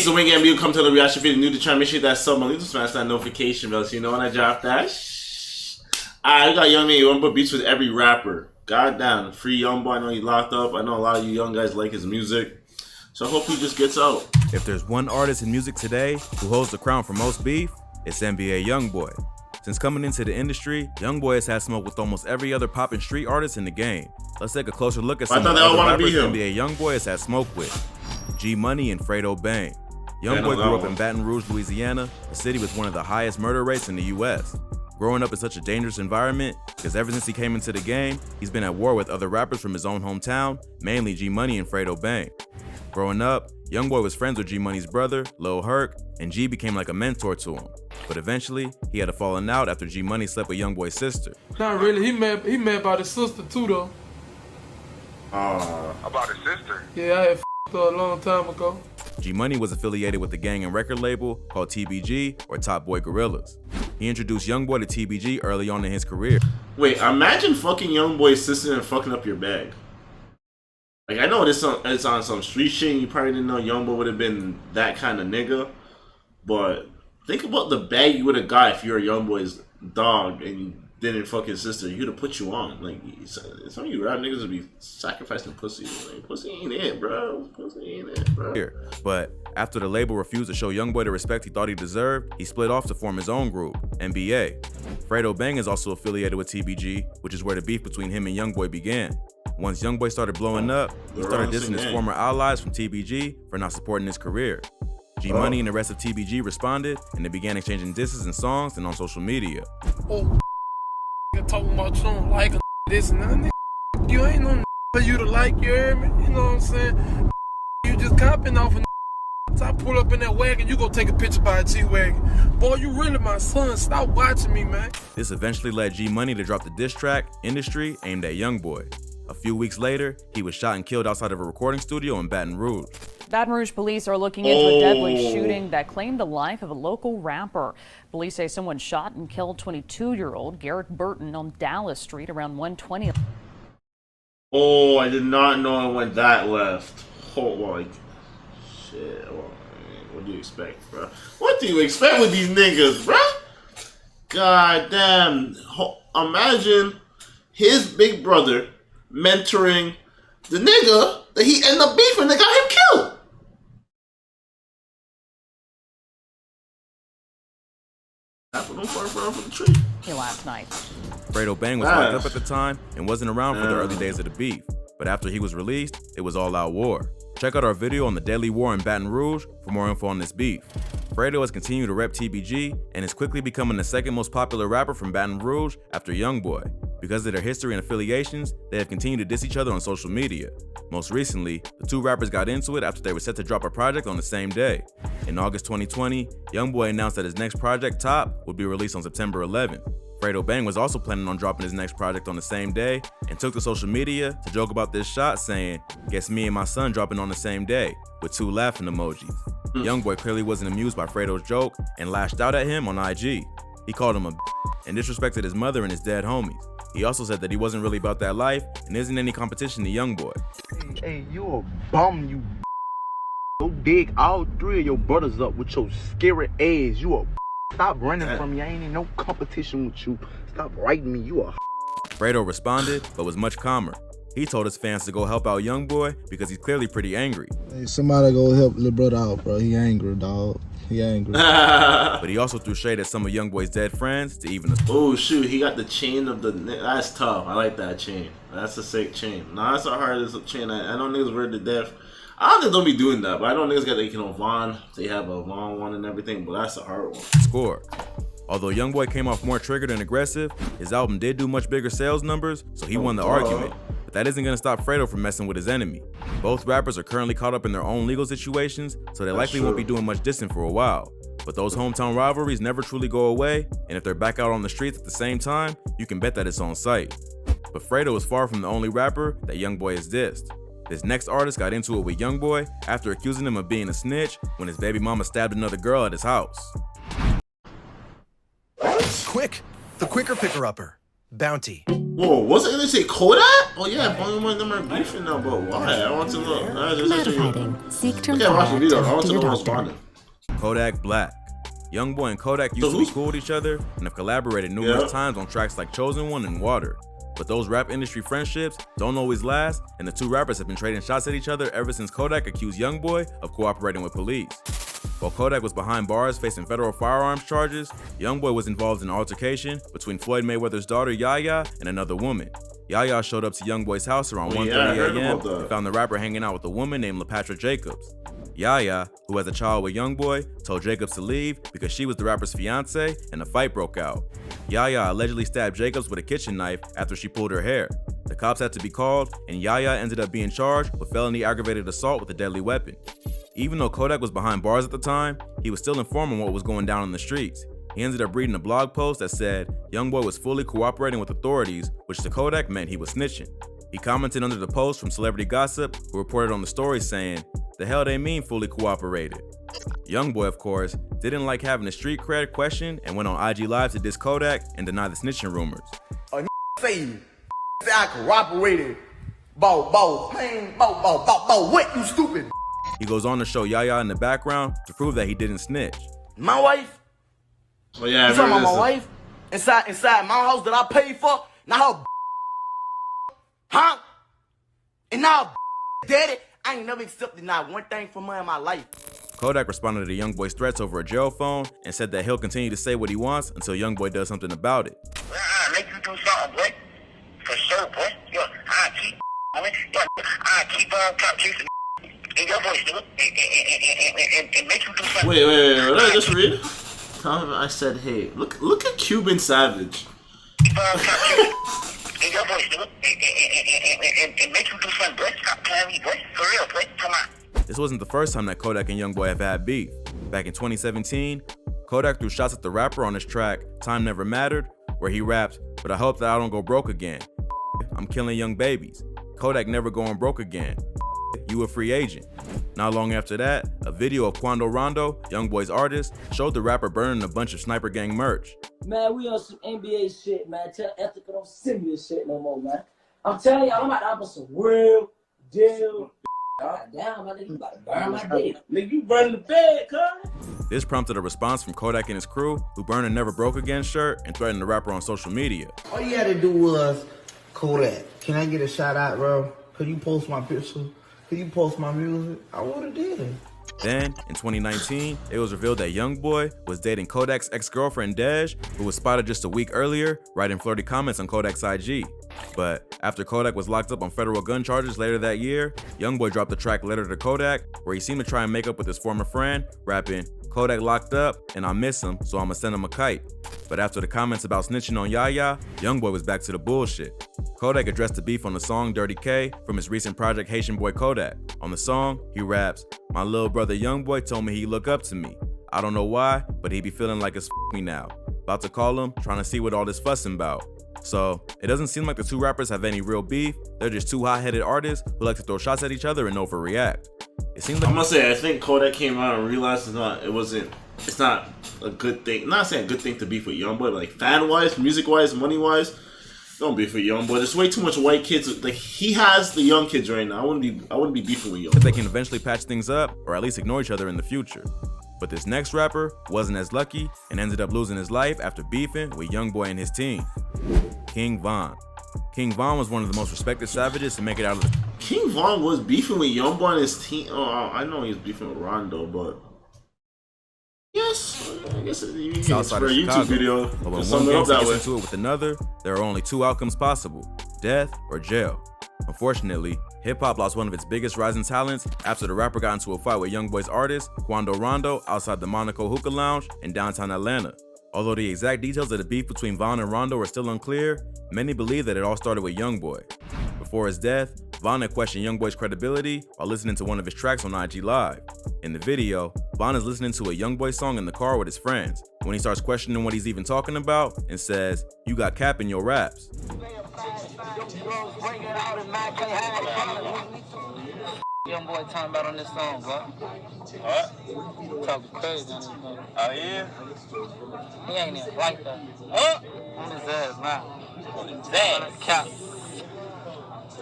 so Dwyane Gambino come to the reaction video. New to try, make sure that sub, leave to smash that notification bell so you know when I drop that. Alright, we got Young Man. Youngboy beats with every rapper. Goddamn, free Youngboy. I know he locked up. I know a lot of you young guys like his music. So I hope he just gets out. If there's one artist in music today who holds the crown for most beef, it's NBA Youngboy. Since coming into the industry, Youngboy has had smoke with almost every other pop and street artist in the game. Let's take a closer look at some of the other rappers NBA Youngboy has had smoke with. G Money and Fredo Bang. Youngboy grew up in Baton Rouge, Louisiana, a city with one of the highest murder rates in the US. Growing up in such a dangerous environment, because ever since he came into the game, he's been at war with other rappers from his own hometown, mainly G Money and Fredo Bang. Growing up, Youngboy was friends with G Money's brother, Lil Herc, and G became like a mentor to him. But eventually, he had a falling out after G Money slept with Youngboy's sister. Not really. He mad about his sister too, though. About his sister? Yeah, I had her a long time ago. G Money was affiliated with a gang and record label called TBG, or Top Boy Gorillas. He introduced Youngboy to TBG early on in his career. Wait, imagine fucking Youngboy's sister and fucking up your bag. Like, I know it's on some street shit, and you probably didn't know Youngboy would have been that kind of nigga, but think about the bag you would have got if you were Youngboy's dog and you didn't fuck his sister. He would have put you on. Like, some of you rap niggas would be sacrificing pussy. Like, pussy ain't it, bro. Pussy ain't it, bro. But after the label refused to show Youngboy the respect he thought he deserved, he split off to form his own group, NBA. Fredo Bang is also affiliated with TBG, which is where the beef between him and Youngboy began. Once Youngboy started blowing up, he started dissing his former allies from TBG for not supporting his career. G Money and the rest of TBG responded, and they began exchanging disses and songs and on social media. Oh, you're talking about you don't like this and that. You ain't no for you to like, you hear me? You know what I'm saying? You just copping off a so I pull up in that wagon, you go take a picture by a G-Wagon. Boy, you really my son. Stop watching me, man. This eventually led G Money to drop the diss track, Industry, aimed at Youngboy. A few weeks later, he was shot and killed outside of a recording studio in Baton Rouge. Baton Rouge police are looking into a deadly shooting that claimed the life of a local rapper. Police say someone shot and killed 22-year-old Garrett Burton on Dallas Street around 1:20. Oh, I did not know it went that left. Oh, like, shit. Well, what do you expect, bro? What do you expect with these niggas, bro? God damn. Imagine his big brother mentoring the nigga that he ended up beefing that got him killed. That's what I'm from the tree. Last night. Fredo Bang was locked up at the time and wasn't around for the early days of the beef. But after he was released, it was all out war. Check out our video on the deadly war in Baton Rouge for more info on this beef. Fredo has continued to rep TBG and is quickly becoming the second most popular rapper from Baton Rouge after Youngboy. Because of their history and affiliations, they have continued to diss each other on social media. Most recently, the two rappers got into it after they were set to drop a project on the same day. In August 2020, Youngboy announced that his next project, Top, would be released on September 11th. Fredo Bang was also planning on dropping his next project on the same day and took to social media to joke about this shot, saying, "Guess me and my son dropping on the same day," with 2 laughing emojis. Youngboy clearly wasn't amused by Fredo's joke and lashed out at him on IG. He called him a and disrespected his mother and his dead homies. He also said that he wasn't really about that life and isn't any competition to Youngboy. Hey, you a bum, you. Go dig all 3 of your brothers up with your scary ass. You a. Stop running from me. I ain't in no competition with you. Stop writing me. You a. Fredo responded, but was much calmer. He told his fans to go help out Youngboy because he's clearly pretty angry. Hey, somebody go help little brother out, bro. He angry, dog. He angry. But he also threw shade at some of Youngboy's dead friends to even the. Oh shoot, he got the chain of the. That's tough. I like that chain. That's a sick chain. Nah, that's a hard as a chain. I know niggas wear to death. I don't think don't be doing that, but I know niggas got like, Vaughn. They have a Vaughn one and everything, but that's a hard one. Score. Although Youngboy came off more triggered and aggressive, his album did do much bigger sales numbers, so he won the argument. But that isn't gonna stop Fredo from messing with his enemy. Both rappers are currently caught up in their own legal situations, so they likely won't be doing much dissing for a while. But those hometown rivalries never truly go away, and if they're back out on the streets at the same time, you can bet that it's on sight. But Fredo is far from the only rapper that Youngboy has dissed. This next artist got into it with Youngboy after accusing him of being a snitch when his baby mama stabbed another girl at his house. Quick! The quicker picker-upper. Bounty. Whoa, wasn't gonna say Kodak? Oh yeah, Bonnie and them are beefing now, but why? I want to know. Seek to Okay, watch the video. I want to your know what's doctor. responding. Kodak Black. Youngboy and Kodak used to be cool with each other and have collaborated numerous times on tracks like Chosen One and Water. But those rap industry friendships don't always last, and the two rappers have been trading shots at each other ever since Kodak accused Youngboy of cooperating with police. While Kodak was behind bars facing federal firearms charges, Youngboy was involved in an altercation between Floyd Mayweather's daughter Yaya and another woman. Yaya showed up to Youngboy's house around 1:30 a.m. and found the rapper hanging out with a woman named LaPatra Jacobs. Yaya, who has a child with Youngboy, told Jacobs to leave because she was the rapper's fiance and a fight broke out. Yaya allegedly stabbed Jacobs with a kitchen knife after she pulled her hair. The cops had to be called, and Yaya ended up being charged with felony aggravated assault with a deadly weapon. Even though Kodak was behind bars at the time, he was still informed on what was going down in the streets. He ended up reading a blog post that said Youngboy was fully cooperating with authorities, which to Kodak meant he was snitching. He commented under the post from Celebrity Gossip, who reported on the story saying, "The hell they mean fully cooperated?" Youngboy, of course, didn't like having the street cred questioned and went on IG Live to diss Kodak and deny the snitching rumors. Say I cooperated. Bow, what, you stupid? He goes on to show Yaya in the background to prove that he didn't snitch. My wife? Oh yeah, You talking about my wife? Inside my house that I paid for? Now her huh? And now daddy, I ain't never accepted not one thing from her in my life. Kodak responded to Youngboy's threats over a jail phone and said that he'll continue to say what he wants until Youngboy does something about it. I make you do something, boy. For sure, boy. Yo, I keep chasing in your voice, nigga, and make you do something. Wait, what did I just read? I said, hey, look at Cuban Savage. In your voice, nigga, and make you do something, boy. Stop playing me, boy. For real, boy. Come on. This wasn't the first time that Kodak and Youngboy have had beef. Back in 2017, Kodak threw shots at the rapper on his track Time Never Mattered, where he raps, "But I hope that I don't go broke again. I'm killing young babies. Kodak never going broke again. You a free agent." Not long after that, a video of Quando Rondo, Youngboy's artist, showed the rapper burning a bunch of Sniper Gang merch. Man, we on some NBA shit, man. Tell Ethica don't send me this shit no more, man. I'm telling y'all, I'm about to offer some real deal. God damn, my nigga, you about to burn my day. Nigga, you burning the bed, cuz. This prompted a response from Kodak and his crew, who burned a Never Broke Again shirt and threatened the rapper on social media. All you had to do was, Kodak, can I get a shout out, bro? Could you post my picture? Could you post my music? I would've did it. Then, in 2019, it was revealed that Youngboy was dating Kodak's ex-girlfriend Dej, who was spotted just a week earlier writing flirty comments on Kodak's IG. But after Kodak was locked up on federal gun charges later that year, Youngboy dropped the track Letter to Kodak, where he seemed to try and make up with his former friend, rapping, "Kodak locked up, and I miss him, so I'ma send him a kite." But after the comments about snitching on Yaya, Youngboy was back to the bullshit. Kodak addressed the beef on the song Dirty K from his recent project Haitian Boy Kodak. On the song, he raps, "My little brother Youngboy told me he look up to me. I don't know why, but he be feeling like it's me now. About to call him, trying to see what all this fussing about." So, it doesn't seem like the two rappers have any real beef. They're just two hot-headed artists who like to throw shots at each other and overreact. It seems like I'm gonna say, I think Kodak came out and realized it's not a good thing. I'm not saying a good thing to beef with Youngboy, but like fan-wise, music-wise, money-wise, don't beef with Youngboy. There's way too much white kids. Like, he has the young kids right now. I wouldn't be beefing with Youngboy. they can eventually patch things up or at least ignore each other in the future. But this next rapper wasn't as lucky and ended up losing his life after beefing with Youngboy and his team. King Von. King Von was one of the most respected savages to make it out of the... King Von was beefing with Youngboy and his team. Oh, I know he was beefing with Rondo, but yes, I guess you can Southside for a of YouTube Chicago. video But when to one sum it gang up that gets way. into it with another, there are only two outcomes possible: death or jail. Unfortunately, hip-hop lost one of its biggest rising talents after the rapper got into a fight with Youngboy's artist, Quando Rondo, outside the Monaco Hookah Lounge in downtown Atlanta. Although the exact details of the beef between Von and Rondo are still unclear, many believe that it all started with Youngboy. Before his death, Von had questioned Youngboy's credibility while listening to one of his tracks on IG Live. In the video, Von is listening to a Youngboy song in the car with his friends, when he starts questioning what he's even talking about and says, "You got cap in your raps." Youngboy talking about on this song, bro? What? Talking crazy on this song. Oh, yeah? He ain't even like that. On his ass now. On his ass. Cap.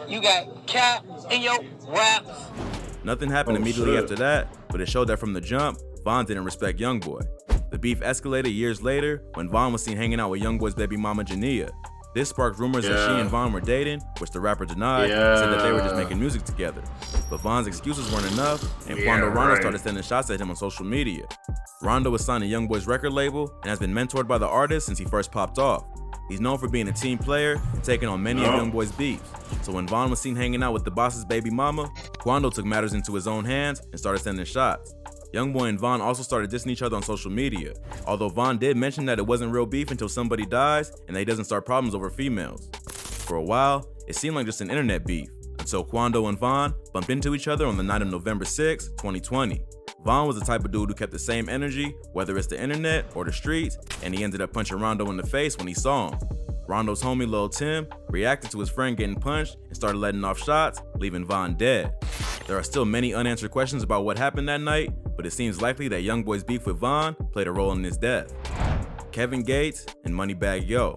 You got cap in your raps. Nothing happened immediately after that, but it showed that from the jump, Von didn't respect Youngboy. The beef escalated years later when Von was seen hanging out with Youngboy's baby mama Jania. This sparked rumors that she and Von were dating, which the rapper denied, said that they were just making music together. But Von's excuses weren't enough, and Quando Rondo started sending shots at him on social media. Rondo was signed to Youngboy's record label and has been mentored by the artist since he first popped off. He's known for being a team player and taking on many of Youngboy's beefs. So when Von was seen hanging out with the boss's baby mama, Quando took matters into his own hands and started sending shots. Youngboy and Von also started dissing each other on social media, although Von did mention that it wasn't real beef until somebody dies and that he doesn't start problems over females. For a while, it seemed like just an internet beef, until Quando and Von bumped into each other on the night of November 6, 2020. Von was the type of dude who kept the same energy, whether it's the internet or the streets, and he ended up punching Rondo in the face when he saw him. Rondo's homie Lil Tim reacted to his friend getting punched and started letting off shots, leaving Von dead. There are still many unanswered questions about what happened that night, but it seems likely that Youngboy's beef with Von played a role in his death. Kevin Gates and Moneybagg Yo.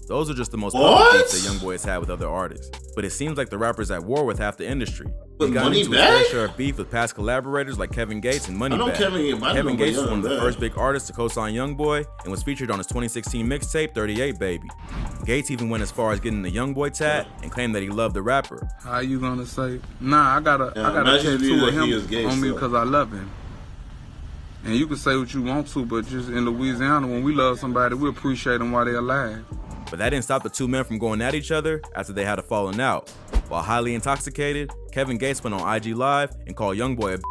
Those are just the most public beefs that Youngboy has had with other artists. But it seems like the rapper's at war with half the industry. He got into his fair share of beef with past collaborators like Kevin Gates and Moneybagg. Kevin Gates was one of the first big artists to co-sign Youngboy and was featured on his 2016 mixtape 38 Baby. Gates even went as far as getting the Youngboy tat and claimed that he loved the rapper. How you gonna say? Nah, I got a tattoo of him on me because I love him. And you can say what you want to, but just in Louisiana, when we love somebody, we appreciate them while they're alive. But that didn't stop the two men from going at each other after they had a falling out. While highly intoxicated, Kevin Gates went on IG Live and called Youngboy a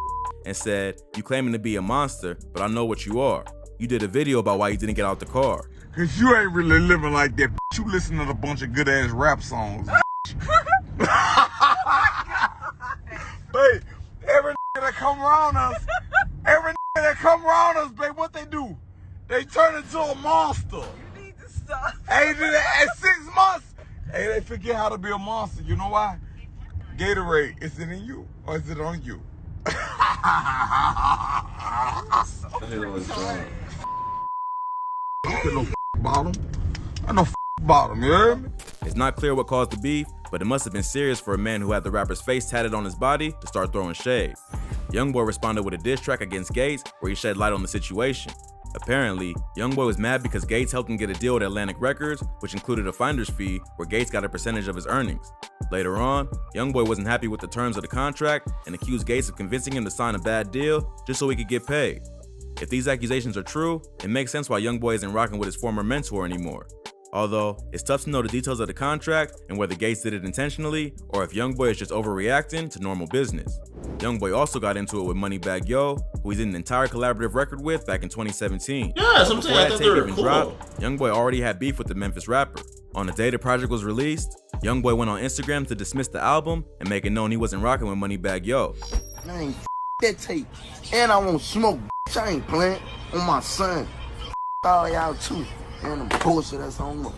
and said, "You claiming to be a monster, but I know what you are. You did a video about why you didn't get out the car." Cause you ain't really living like that. You listen to a bunch of good ass rap songs. Hey, every that come around us, babe, what they do? They turn into a monster. You need to stop. Hey, at 6 months, hey, they forget how to be a monster. You know why? Gatorade, is it in you or is it on you? I know bottom, you hear me? It's not clear what caused the beef, but it must have been serious for a man who had the rapper's face tatted on his body to start throwing shade. Youngboy responded with a diss track against Gates where he shed light on the situation. Apparently, Youngboy was mad because Gates helped him get a deal with Atlantic Records, which included a finder's fee where Gates got a percentage of his earnings. Later on, Youngboy wasn't happy with the terms of the contract and accused Gates of convincing him to sign a bad deal just so he could get paid. If these accusations are true, it makes sense why Youngboy isn't rocking with his former mentor anymore. Although, it's tough to know the details of the contract and whether Gates did it intentionally or if Youngboy is just overreacting to normal business. Youngboy also got into it with Moneybagg Yo, who he did an entire collaborative record with back in 2017. Yeah, something Before that tape even dropped, Youngboy already had beef with the Memphis rapper. On the day the project was released, Youngboy went on Instagram to dismiss the album and make it known he wasn't rocking with Moneybagg Yo. I ain't that tape, and I won't smoke. I ain't playing on my son. All y'all too. And the bullshit that's on them.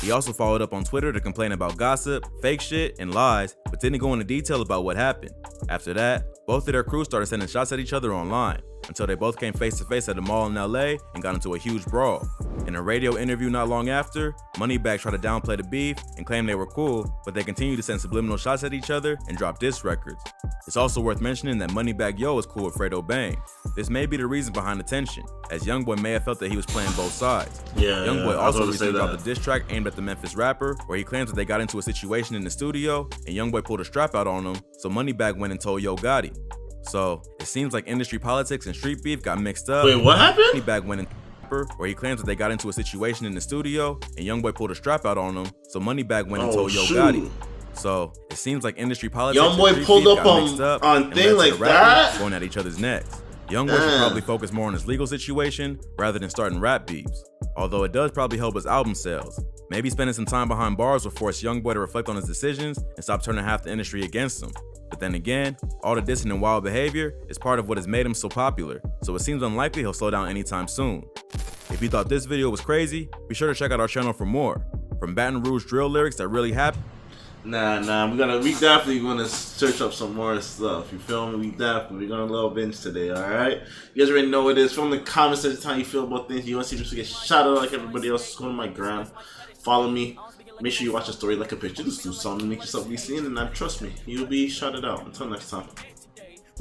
He also followed up on Twitter to complain about gossip, fake shit, and lies, but didn't go into detail about what happened. After that, both of their crews started sending shots at each other online, until they both came face to face at a mall in LA and got into a huge brawl. In a radio interview not long after, Moneybagg tried to downplay the beef and claim they were cool, but they continued to send subliminal shots at each other and drop diss records. It's also worth mentioning that Moneybagg Yo is cool with Fredo Bang. This may be the reason behind the tension, as Youngboy may have felt that he was playing both sides. Youngboy also recently dropped a diss track aimed at the Memphis rapper, where he claims that they got into a situation in the studio and Youngboy pulled a strap out on him, so Moneybagg went and told Yo Gotti. So, it seems like industry politics and street beef got mixed up. Wait, what happened? Moneybagg went and where he claims that they got into a situation in the studio and Youngboy pulled a strap out on him, so Moneybagg went and told Yo Gotti. So it seems like industry politics Youngboy pulled up on thing like that, going at each other's necks. Youngboy should probably focus more on his legal situation rather than starting rap beefs. Although it does probably help his album sales. Maybe spending some time behind bars will force Youngboy to reflect on his decisions and stop turning half the industry against him. But then again, all the dissing and wild behavior is part of what has made him so popular, so it seems unlikely he'll slow down anytime soon. If you thought this video was crazy, be sure to check out our channel for more. From Baton Rouge drill lyrics that really happened. Nah. We definitely gonna search up some more stuff. You feel me? We're gonna love binge today. All right. You guys already know what it is. From the comments section, how you feel about things. You want to see this get shout out like everybody else? Go to my gram. Follow me. Make sure you watch the story, like a picture. Just do something to make yourself be seen, and trust me, you'll be shouted out. Until next time.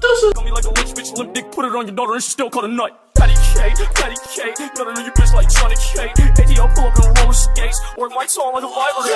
Call me like a rich bitch, limp dick, put it on your daughter and she still call it nut. Patty K, gotta know your bitch like Johnny K. ATL pull up in roller skates, work lights on like a library.